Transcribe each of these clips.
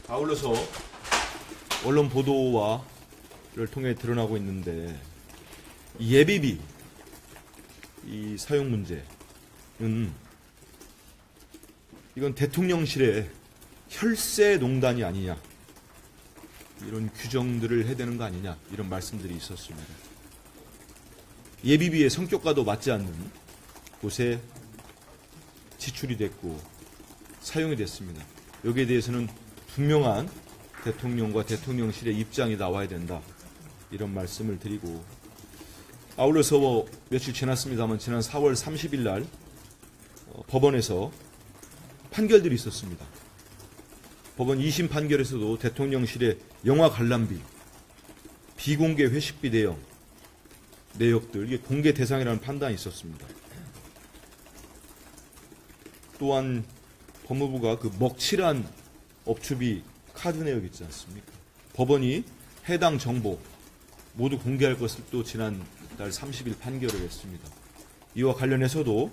아울러서 언론 보도와를 통해 드러나고 있는데 예비비 이 사용 문제는 이건 대통령실의 혈세 농단이 아니냐, 이런 규정들을 해야 되는 거 아니냐, 이런 말씀들이 있었습니다. 예비비의 성격과도 맞지 않는 곳에 지출이 됐고 사용이 됐습니다. 여기에 대해서는 분명한 대통령과 대통령실의 입장이 나와야 된다, 이런 말씀을 드리고, 아울러서 며칠 지났습니다만 지난 4월 30일 날 법원에서 판결들이 있었습니다. 법원 2심 판결에서도 대통령실의 영화 관람비, 비공개 회식비 내역들, 이게 공개 대상이라는 판단이 있었습니다. 또한 법무부가 그 먹칠한 업추비 카드 내역 있지 않습니까? 법원이 해당 정보 모두 공개할 것을 또 지난달 30일 판결을 했습니다. 이와 관련해서도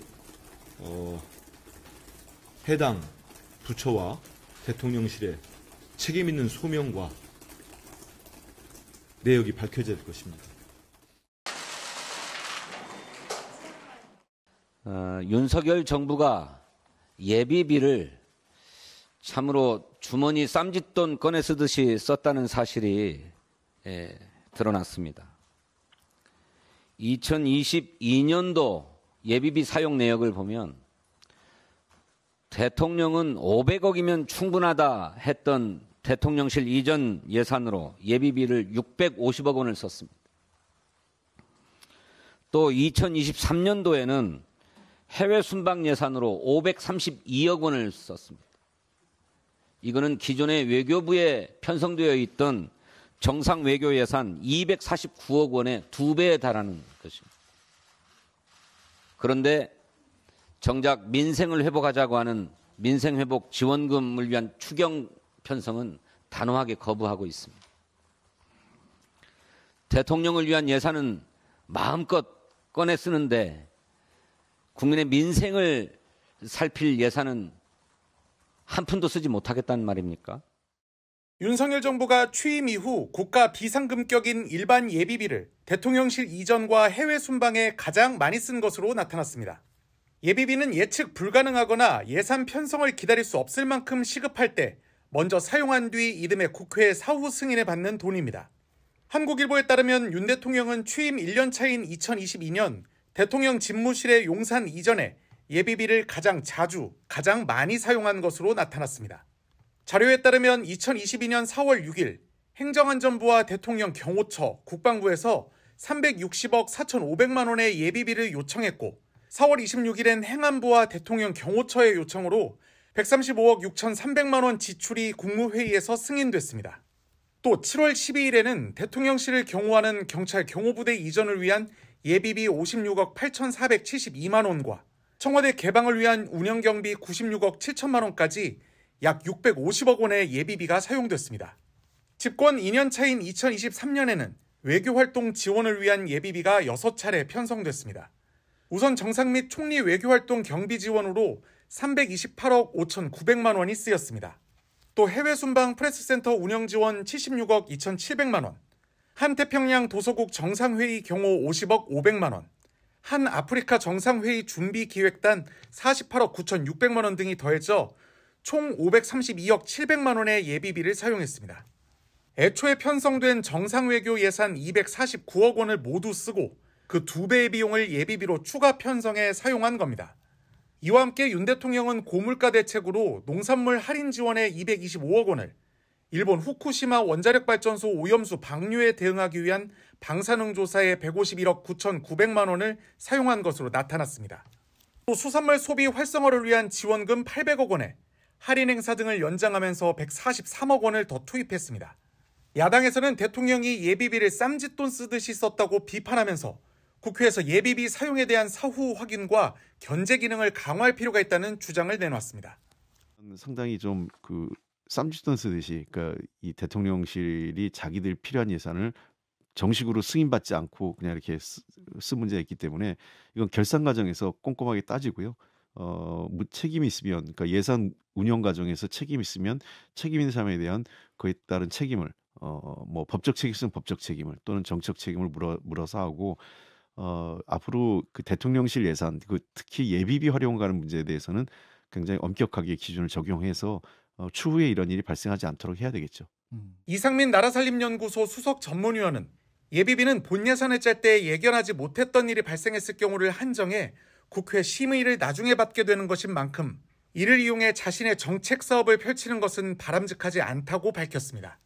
해당 부처와 대통령실의 책임 있는 소명과 내역이 밝혀질 것입니다. 윤석열 정부가 예비비를 참으로 주머니 쌈짓돈 꺼내 쓰듯이 썼다는 사실이 드러났습니다. 2022년도 예비비 사용 내역을 보면 대통령은 500억이면 충분하다 했던 대통령실 이전 예산으로 예비비를 650억 원을 썼습니다. 또 2023년도에는 해외 순방 예산으로 532억 원을 썼습니다. 이거는 기존의 외교부에 편성되어 있던 정상 외교 예산 249억 원의 2배에 달하는 것입니다. 그런데 정작 민생을 회복하자고 하는 민생회복 지원금을 위한 추경 편성은 단호하게 거부하고 있습니다. 대통령을 위한 예산은 마음껏 꺼내 쓰는데 국민의 민생을 살필 예산은 한 푼도 쓰지 못하겠다는 말입니까? 윤석열 정부가 취임 이후 국가 비상금격인 일반 예비비를 대통령실 이전과 해외 순방에 가장 많이 쓴 것으로 나타났습니다. 예비비는 예측 불가능하거나 예산 편성을 기다릴 수 없을 만큼 시급할 때 먼저 사용한 뒤 이듬해 국회 사후 승인을 받는 돈입니다. 한국일보에 따르면 윤 대통령은 취임 1년 차인 2022년 대통령 집무실의 용산 이전에 예비비를 가장 자주, 가장 많이 사용한 것으로 나타났습니다. 자료에 따르면 2022년 4월 6일 행정안전부와 대통령 경호처, 국방부에서 360억 4,500만 원의 예비비를 요청했고 4월 26일엔 행안부와 대통령 경호처의 요청으로 135억 6,300만 원 지출이 국무회의에서 승인됐습니다. 또 7월 12일에는 대통령실을 경호하는 경찰 경호부대 이전을 위한 예비비 56억 8,472만 원과 청와대 개방을 위한 운영경비 96억 7천만 원까지 약 650억 원의 예비비가 사용됐습니다. 집권 2년 차인 2023년에는 외교활동 지원을 위한 예비비가 6차례 편성됐습니다. 우선 정상 및 총리 외교활동 경비 지원으로 328억 5,900만 원이 쓰였습니다. 또 해외 순방 프레스센터 운영 지원 76억 2,700만 원, 한 태평양 도서국 정상회의 경호 50억 500만 원, 한 아프리카 정상회의 준비기획단 48억 9,600만 원 등이 더해져 총 532억 700만 원의 예비비를 사용했습니다. 애초에 편성된 정상외교 예산 249억 원을 모두 쓰고 그 2배의 비용을 예비비로 추가 편성해 사용한 겁니다. 이와 함께 윤 대통령은 고물가 대책으로 농산물 할인 지원에 225억 원을, 일본 후쿠시마 원자력발전소 오염수 방류에 대응하기 위한 방사능 조사에 151억 9,900만 원을 사용한 것으로 나타났습니다. 또 수산물 소비 활성화를 위한 지원금 800억 원에 할인 행사 등을 연장하면서 143억 원을 더 투입했습니다. 야당에서는 대통령이 예비비를 쌈짓돈 쓰듯이 썼다고 비판하면서 국회에서 예비비 사용에 대한 사후 확인과 견제 기능을 강화할 필요가 있다는 주장을 내놨습니다. 상당히 좀 쌈짓돈 쓰듯이, 그러니까 이 대통령실이 자기들 필요한 예산을 정식으로 승인받지 않고 그냥 이렇게 쓴 문제가 있기 때문에 이건 결산 과정에서 꼼꼼하게 따지고요. 책임이 있으면, 그러니까 예산 운영 과정에서 책임이 있으면 책임 있는 사람에 대한 그에 따른 책임을 뭐 법적 책임 있으면 법적 책임을 또는 정책 책임을 물어서 하고 앞으로 그 대통령실 예산, 그 특히 예비비 활용하는 문제에 대해서는 굉장히 엄격하게 기준을 적용해서 추후에 이런 일이 발생하지 않도록 해야 되겠죠. 이상민 나라살림연구소 수석 전문위원은 예비비는 본 예산을 짤 때 예견하지 못했던 일이 발생했을 경우를 한정해 국회 심의를 나중에 받게 되는 것인 만큼 이를 이용해 자신의 정책 사업을 펼치는 것은 바람직하지 않다고 밝혔습니다.